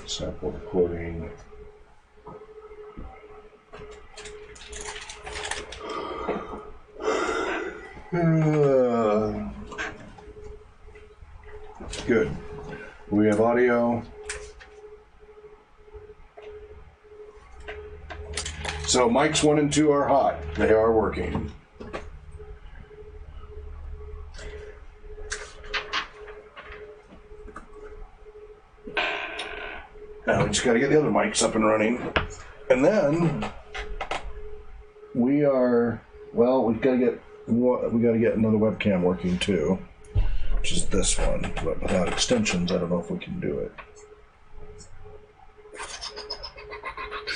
Sample recording. Good. We have audio. So mics 1 and 2 are hot. They are working. Now we just got to get the other mics up and running. And then we are, well, we got to get another webcam working too, which is this one. But without extensions, I don't know if we can do it.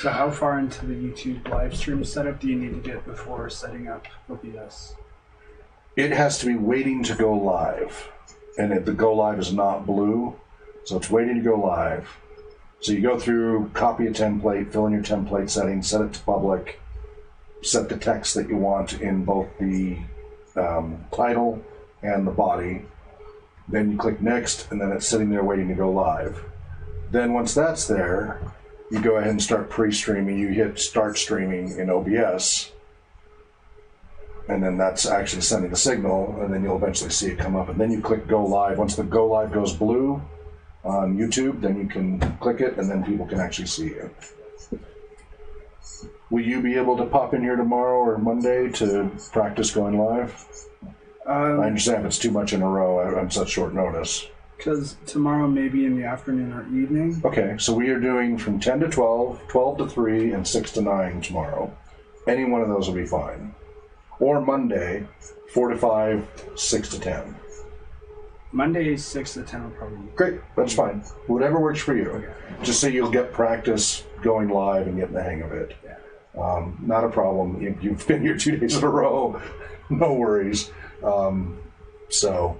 So how far into the YouTube live stream setup do you need to get before setting up OBS? It has to be waiting to go live. And the go live is not blue, so it's waiting to go live. So you go through, copy a template, fill in your template settings, set it to public, set the text that you want in both the title and the body. Then you click next, and then it's sitting there waiting to go live. Then once that's there, you go ahead and start pre-streaming. You hit start streaming in OBS, and then that's actually sending the signal, and then you'll eventually see it come up. And then you click go live. Once the go live goes blue on YouTube, then you can click it, and then people can actually see you. Will you be able to pop in here tomorrow or Monday to practice going live? I understand if it's too much in a row on such short notice. Because tomorrow maybe in the afternoon or evening. Okay, so we are doing from 10 to 12, 12 to 3, and 6 to 9 tomorrow. Any one of those will be fine. Or Monday, 4 to 5, 6 to 10. Monday, 6 to 10 will probably be great. That's fine. Whatever works for you. Okay. Just so you'll get practice going live and getting the hang of it. Yeah. Not a problem. You've been here 2 days in a row. No worries. So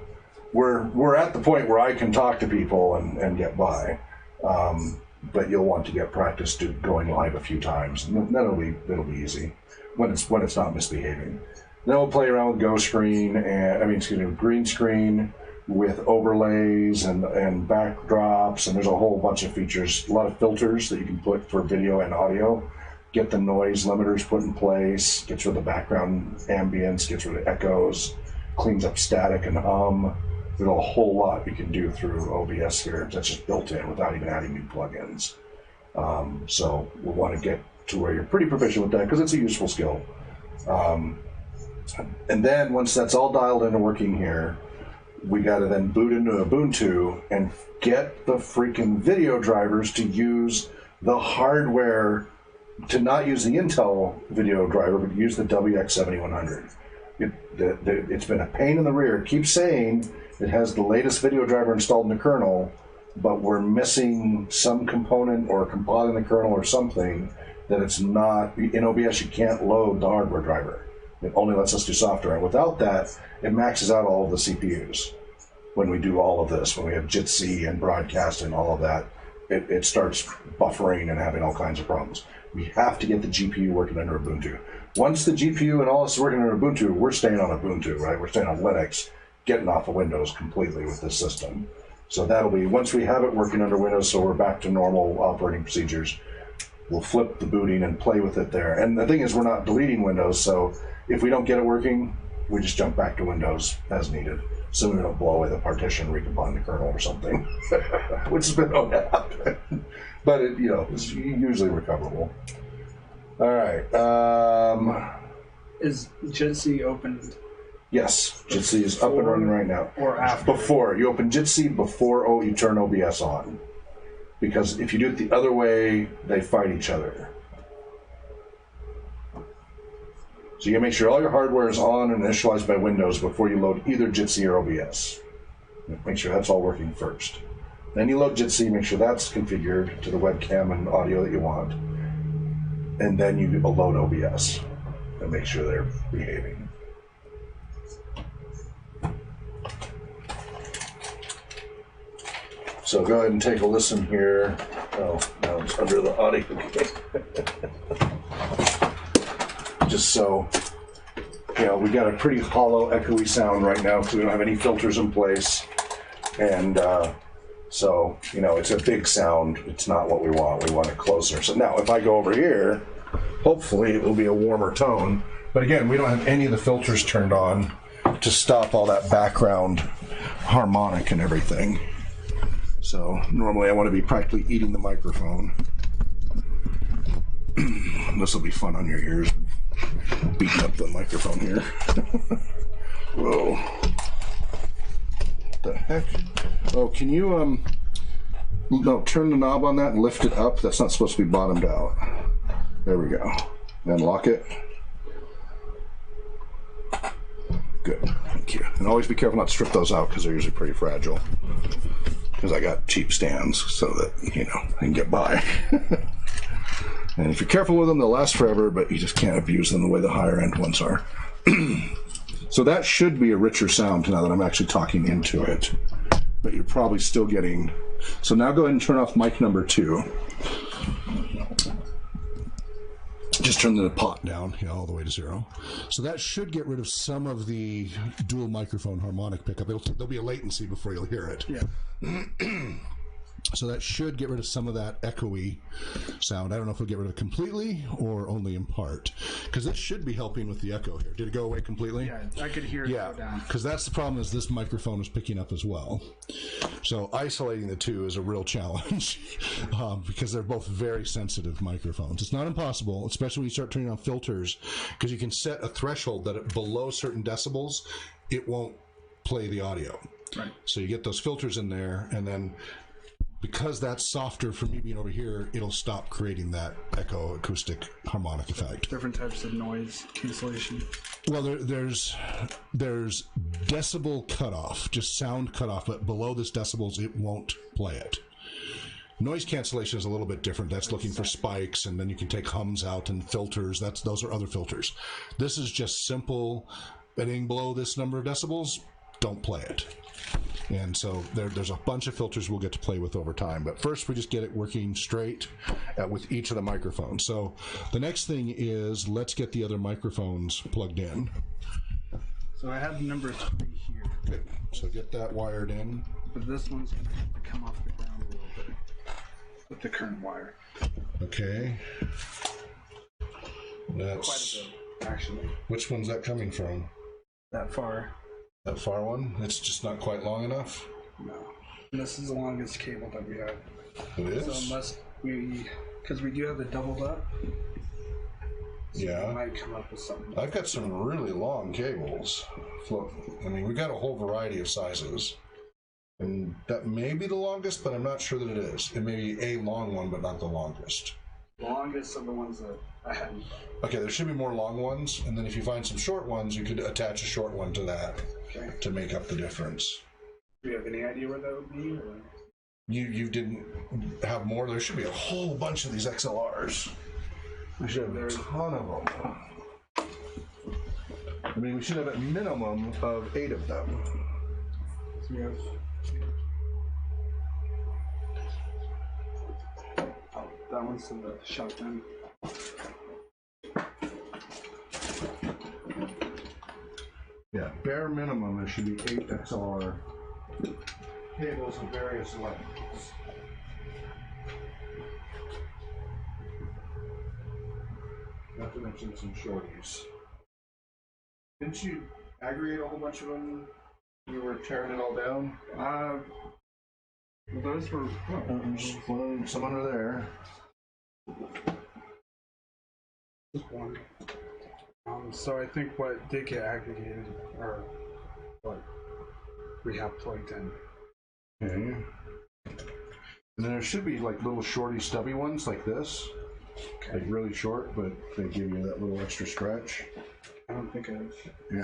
we're at the point where I can talk to people and get by. But you'll want to get practice going live a few times. And then it'll be easy when it's not misbehaving. Then we'll play around with green screen with overlays and backdrops, and there's a whole bunch of features, a lot of filters that you can put for video and audio. Get the noise limiters put in place, gets rid of the background ambience, gets rid of echoes, cleans up static and hum. There's a whole lot you can do through OBS here that's just built in without even adding new plugins. So we'll want to get to where you're pretty proficient with that because it's a useful skill. And then once that's all dialed in and working here, we got to then boot into Ubuntu and get the freaking video drivers to use the hardware, to not use the Intel video driver, but use the WX7100. It's been a pain in the rear. It keeps saying it has the latest video driver installed in the kernel, but we're missing some component or compiling the kernel or something that it's not. In OBS, you can't load the hardware driver. It only lets us do software. And without that, it maxes out all of the CPUs. When we do all of this, when we have Jitsi and broadcast and all of that, it starts buffering and having all kinds of problems. We have to get the GPU working under Ubuntu. Once the GPU and all this is working under Ubuntu, we're staying on Ubuntu, right? We're staying on Linux, getting off of Windows completely with this system. So that'll be, once we have it working under Windows, so we're back to normal operating procedures, we'll flip the booting and play with it there. And the thing is, we're not deleting Windows, so if we don't get it working, we just jump back to Windows as needed. So we don't blow away the partition, recombine the kernel or something, which has been known to happen. But it's usually recoverable. All right. Is Jitsi opened? Yes, Jitsi is up and running right now. Or after? Before. You open Jitsi before you turn OBS on. Because if you do it the other way, they fight each other. So you make sure all your hardware is on and initialized by Windows before you load either Jitsi or OBS. Make sure that's all working first. Then you load Jitsi, make sure that's configured to the webcam and audio that you want. And then you load OBS and make sure they're behaving. So go ahead and take a listen here. Oh, no, it's under the audio. Just so, we got a pretty hollow, echoey sound right now because we don't have any filters in place. And So, you know, it's a big sound. It's not what we want. We want it closer. So now if I go over here, hopefully it will be a warmer tone. But again, we don't have any of the filters turned on to stop all that background harmonic and everything. So normally I want to be practically eating the microphone. This will be fun on your ears, beating up the microphone here. Whoa. What the heck? Oh, can you, no, turn the knob on that and lift it up. That's not supposed to be bottomed out. There we go. And lock it. Good, thank you. And always be careful not to strip those out because they're usually pretty fragile. Because I got cheap stands so that, you know, I can get by. And if you're careful with them, they'll last forever, but you just can't abuse them the way the higher end ones are. So that should be a richer sound now that I'm actually talking into it. But you're probably still getting... So now go ahead and turn off mic number 2. Just turn the pot down, you know, all the way to 0. So that should get rid of some of the dual microphone harmonic pickup. There'll be a latency before you'll hear it. Yeah. So that should get rid of some of that echoey sound. I don't know if it'll get rid of it completely or only in part. Because this should be helping with the echo here. Did it go away completely? Yeah, I could hear it go down. Because that's the problem is this microphone is picking up as well. So isolating the two is a real challenge because they're both very sensitive microphones. It's not impossible, especially when you start turning on filters, because you can set a threshold that below certain decibels, it won't play the audio. Right. So you get those filters in there, and then because that's softer for me being over here, it'll stop creating that echo acoustic harmonic effect. Different types of noise cancellation. Well, there's decibel cutoff, just sound cutoff, but below this decibels, it won't play it. Noise cancellation is a little bit different. That's looking for spikes, and then you can take hums out and filters. Those are other filters. This is just simple. Anything below this number of decibels, don't play it. And so there's a bunch of filters we'll get to play with over time. But first, we just get it working straight with each of the microphones. So the next thing is let's get the other microphones plugged in. So I have number 3 here. Good. So get that wired in. But this one's going to have to come off the ground a little bit with the current wire. Okay. That's Quite a bit, actually. Which one's that coming from? That far. That far one? It's just not quite long enough? No. And this is the longest cable that we have. It is? So unless because we do have it doubled up. So yeah. we might come up with something. I've got some really long cables. I mean, we got a whole variety of sizes. And that may be the longest, but I'm not sure that it is. It may be a long one, but not the longest. The longest are the ones that I had. Okay, there should be more long ones, and then if you find some short ones, you could attach a short one to that to make up the difference. Do you have any idea where that would be? Or? You didn't have more? There should be a whole bunch of these XLRs. We should have a ton of them. I mean, we should have a minimum of 8 of them. So we have... Oh, that one's in the shotgun. Yeah, bare minimum, there should be 8 XLR cables of various lengths. Not to mention some shorties. Didn't you aggregate a whole bunch of them? You were tearing it all down? Those were... Some under there. Just one. So I think what did get aggregated are what we have plugged in. Okay. And then there should be like little shorty stubby ones like this. Okay. Like really short, but they give you that little extra stretch. I don't think I've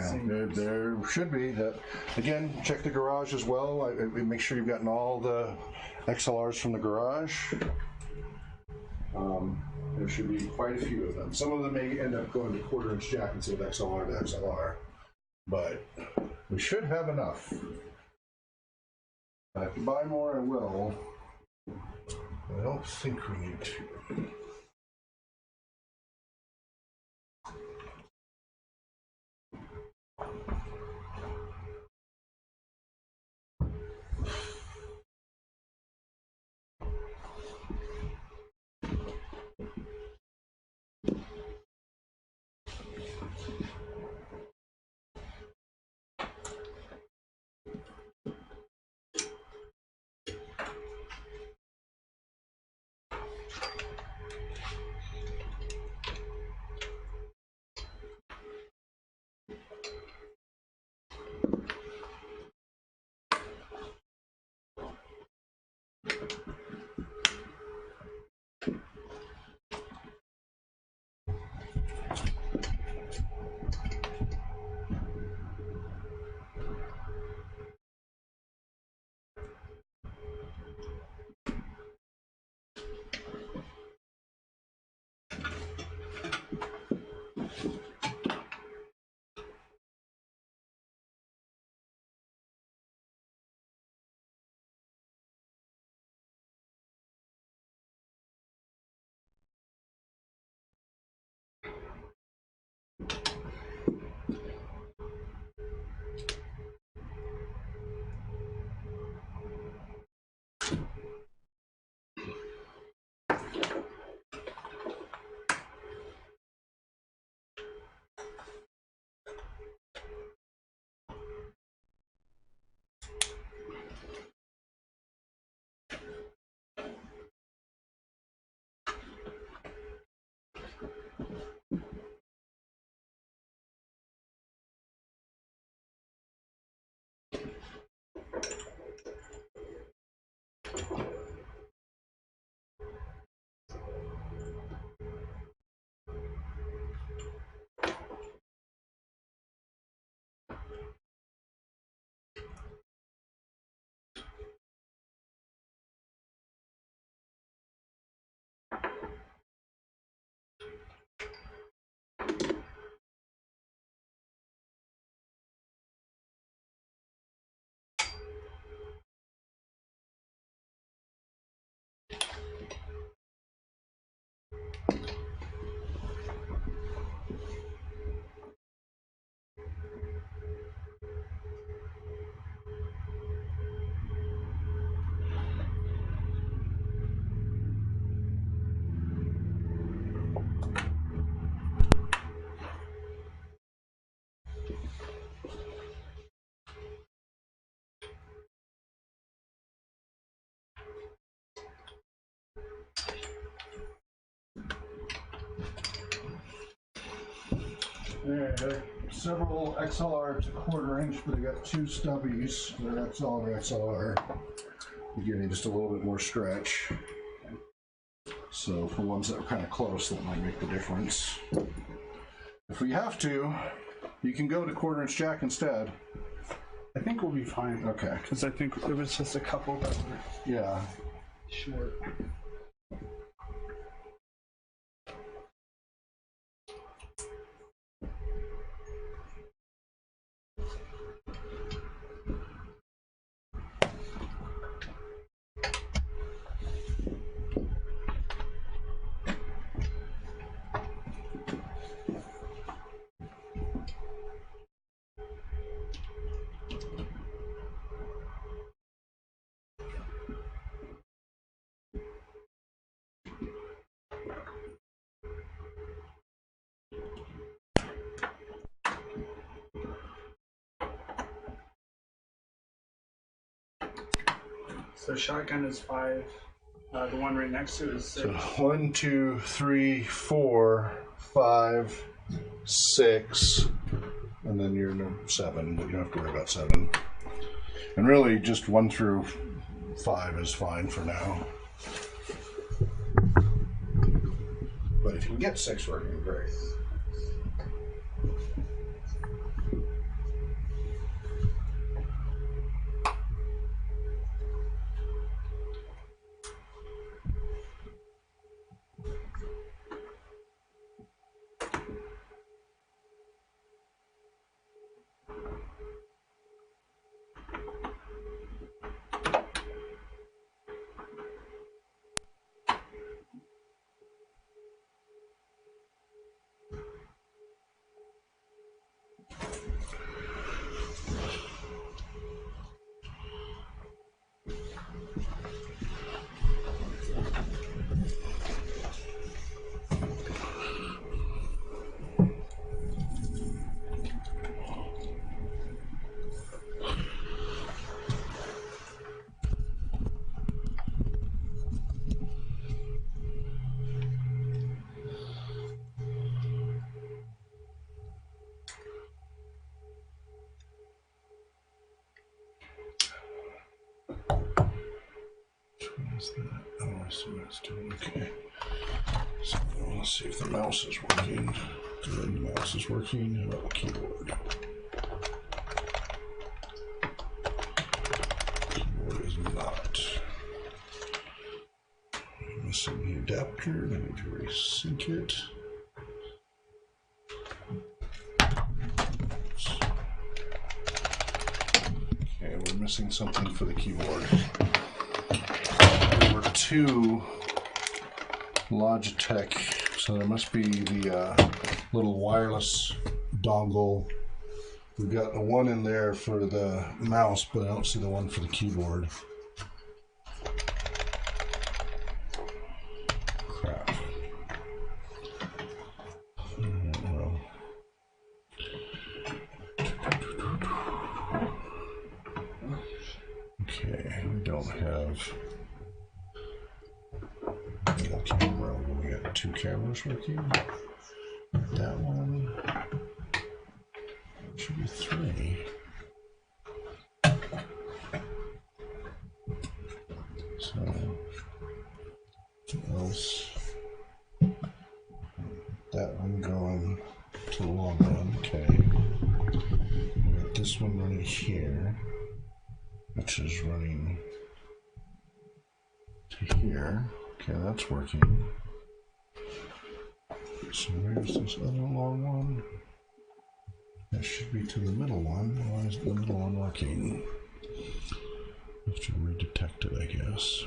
seen there should be that. Again, check the garage as well. Make sure you've gotten all the XLRs from the garage. There should be quite a few of them. Some of them may end up going to quarter-inch jack instead of XLR to XLR, but we should have enough. If I buy more, I will. I don't think we need to. There, several XLR to 1/4 inch, but I got 2 stubbies. They're XLR. To give me just a little bit more stretch. So for ones that are kind of close, that might make the difference. If we have to, you can go to 1/4 inch jack instead. I think we'll be fine. Okay. Because I think it was just a couple that were Yeah. short. So shotgun is 5. The one right next to it is 6. So 1, 2, 3, 4, 5, 6, and then you're 7, but you don't have to worry about 7. And really, just 1 through 5 is fine for now. But if you can get 6 working, great. is that? Oh, I see what it's doing. Okay. So let's see if the mouse is working. Good, the mouse is working. How about the keyboard? Keyboard is not. I'm missing the adapter. I need to resync it. Okay, we're missing something for the keyboard. There were two Logitech, so there must be the little wireless dongle. We've got the one in there for the mouse, but I don't see the one for the keyboard. Crap. Well. Okay, we don't have a camera. We got two cameras working. That one should be three. So, what else? That one going to the long run. Okay. We got this one running here, which is running to here. Okay, that's working. So where's this other long one? That should be to the middle one. Why is the middle one working? Have to redetect it, I guess.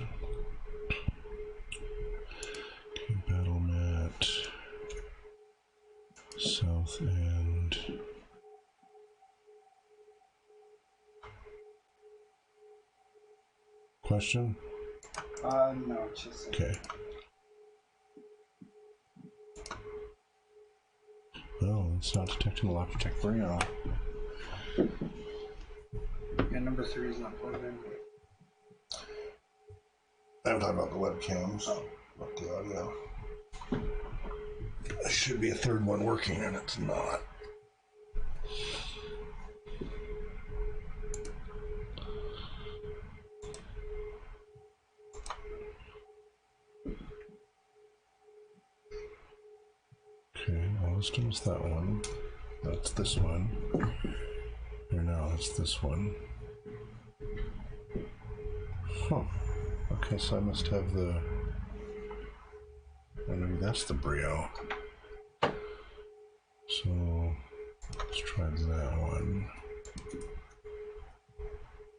Okay, battle mat. South end. Question? No, just Okay. Well, it's not detecting the Logitech Brio. Yeah, number 3 is not plugged in. I'm talking about the webcams, not the audio. There should be a third one working, and it's not. Okay, well, let's do that one. That's this one. Or no, that's this one. Huh. Okay, so I must have the... Oh, maybe that's the Brio. So, let's try that one.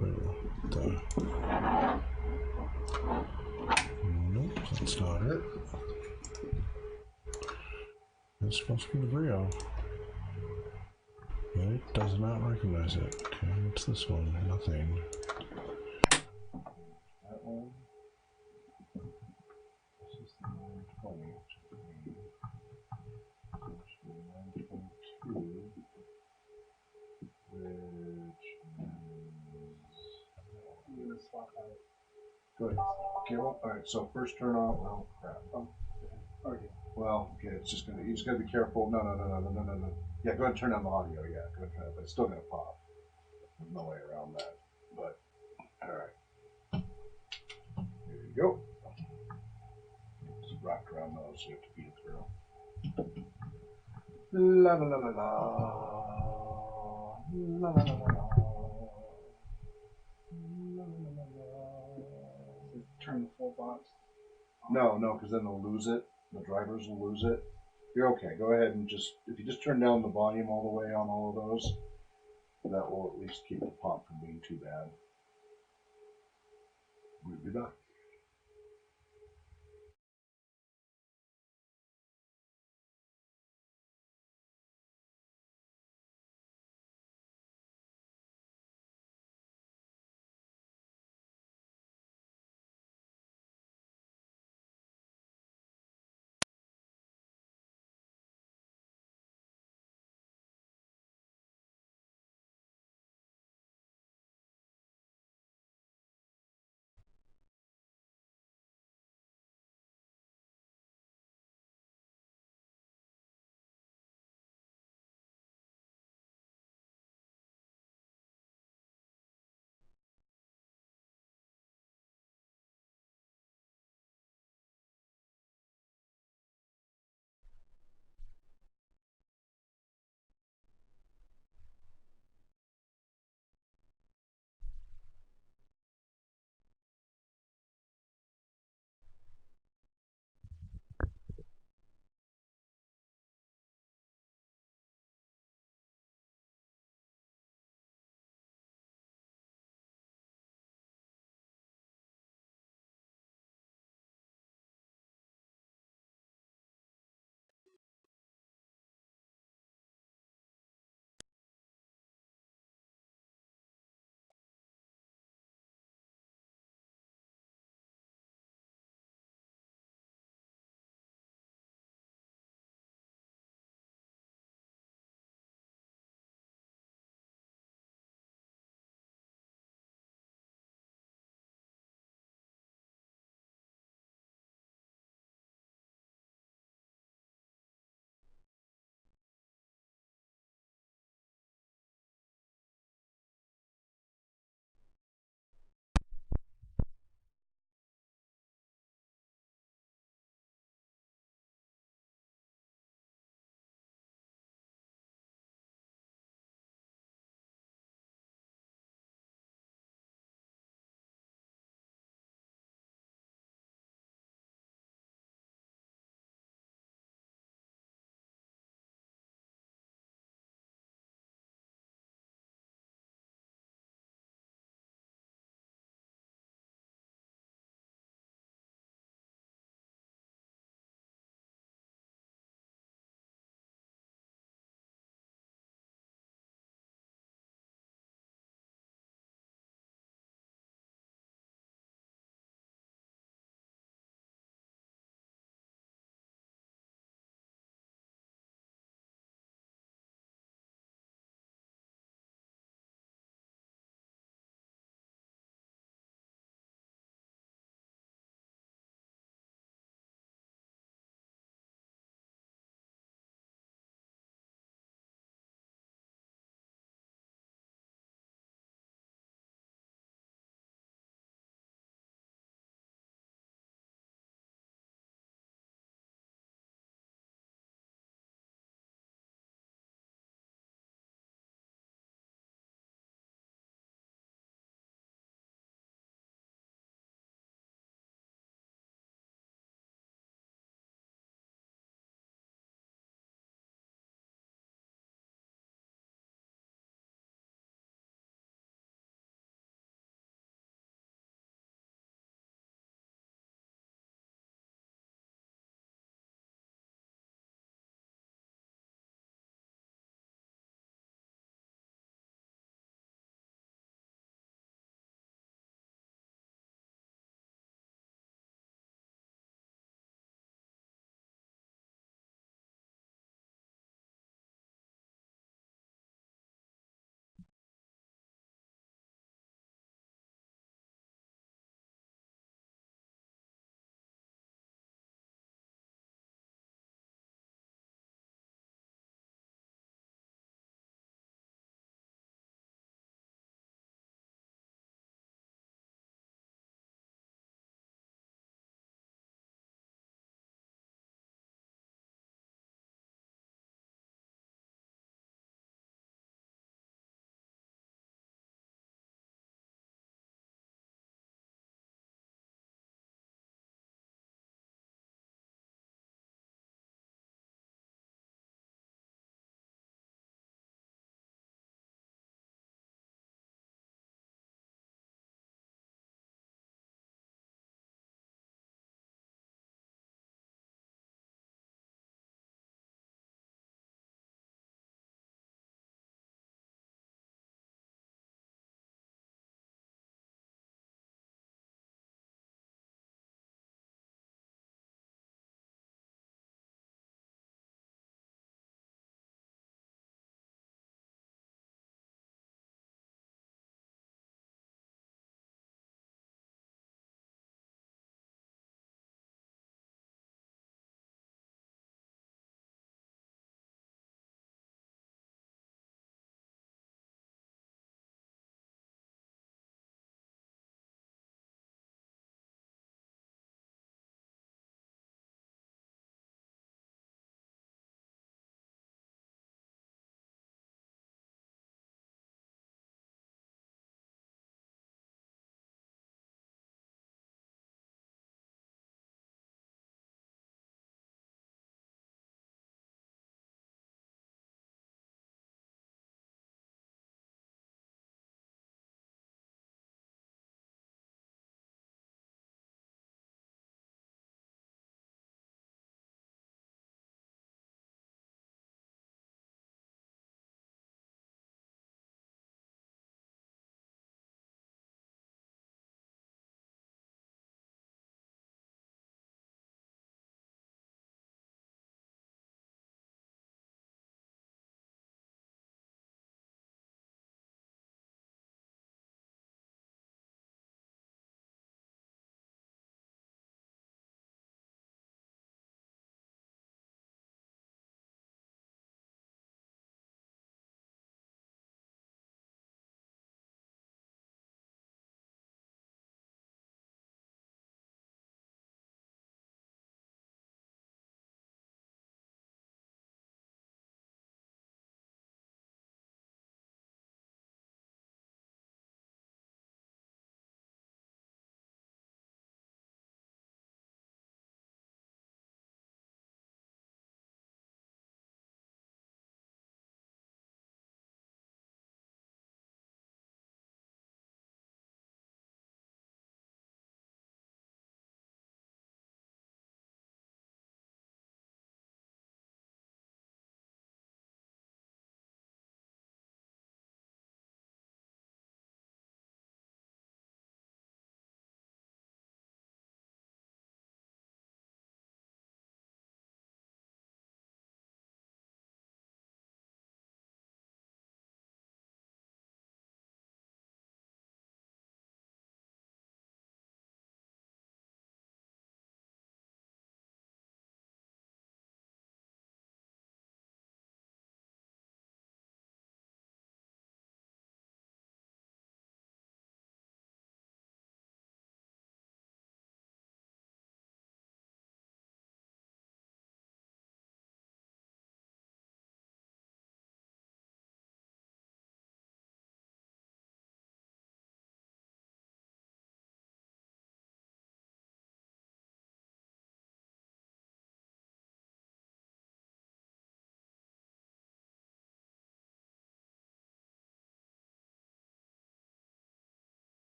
Oh, nope, that's not it. It's supposed to be the Brio. It does not recognize it. Okay, what's this one? Nothing. That one. This is the 920. Which would be 922. Which is... Go ahead. Okay, well, alright, so first turn off. Oh, crap. Oh, okay. Well, okay, it's just gonna, you just gotta be careful. No. Yeah, go ahead and turn on the audio. Yeah, go ahead and turn it, but it's still gonna pop. There's no way around that. But, alright. Here you go. It's wrapped around those, so you have to feed it through. La la la la la. La la la la la. Turn the full box. No, because then they'll lose it. The drivers will lose it. You're okay. Go ahead and just, if you just turn down the volume all the way on all of those, that will at least keep the pop from being too bad. We'll be back.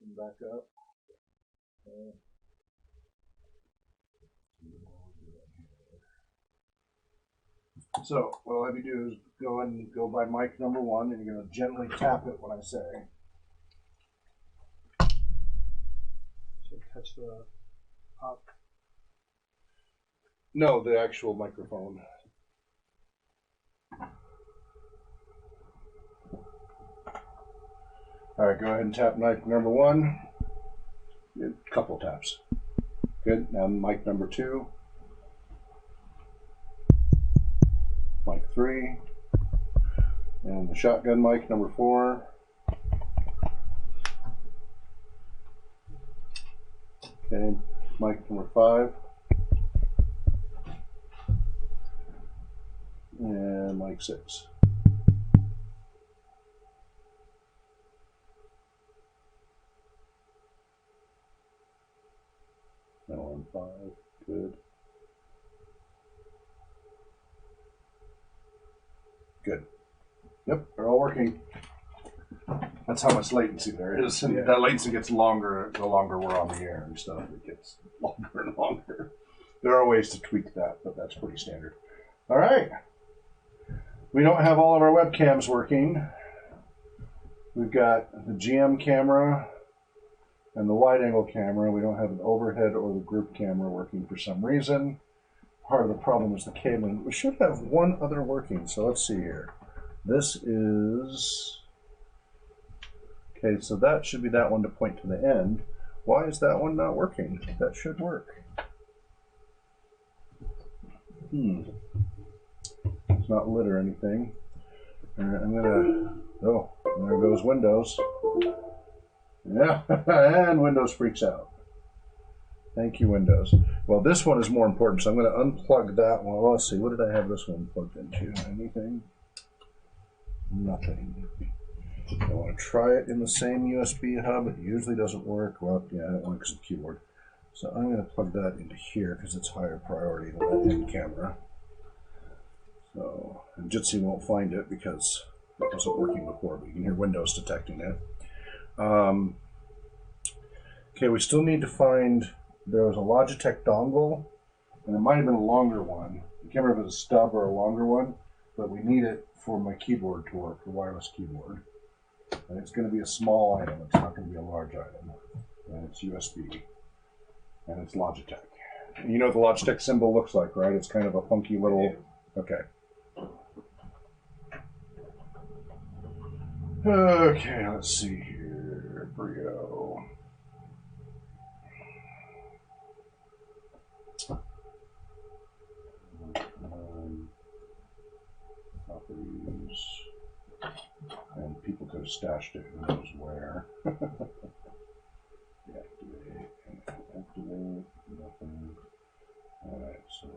Open back up. So what I'll have you do is go by mic number 1, and you're going to gently tap it when I say. So touch the up. No, the actual microphone. All right, go ahead and tap mic number 1. A couple taps. Good. Now mic number 2. Mic 3. And the shotgun mic number 4. Okay, mic number 5. And mic 6. Now on 5. Good. Good. Yep, they're all working. That's how much latency there is. And that latency gets longer the longer we're on the air and stuff. It gets longer and longer. There are ways to tweak that, but that's pretty standard. All right. We don't have all of our webcams working. We've got the GM camera and the wide angle camera. We don't have an overhead or the group camera working for some reason. Part of the problem is the cabling. We should have one other working, so let's see here. This is... Okay, so that should be that one to point to the end. Why is that one not working? That should work. It's not lit or anything. I'm gonna... Oh, there goes Windows. Yeah, and Windows freaks out. Thank you, Windows. Well, this one is more important, so I'm going to unplug that one. Well, let's see, what did I have this one plugged into? Anything? Nothing. I want to try it in the same USB hub. It usually doesn't work. Well, yeah, I don't want it because of the keyboard. So I'm going to plug that into here because it's higher priority than that end camera. So, and Jitsi won't find it because it wasn't working before, but you can hear Windows detecting it. Okay, we still need to find... There was a Logitech dongle, and it might have been a longer one. I can't remember if it was a stub or a longer one, but we need it for my keyboard to work, the wireless keyboard. And it's going to be a small item. It's not going to be a large item. And it's USB. And it's Logitech. And you know what the Logitech symbol looks like, right? It's kind of a funky little... Okay. Okay, let's see here. Brio. Properties, and people could have stashed it, who knows where. Deactivate and activate, nothing. Alright, so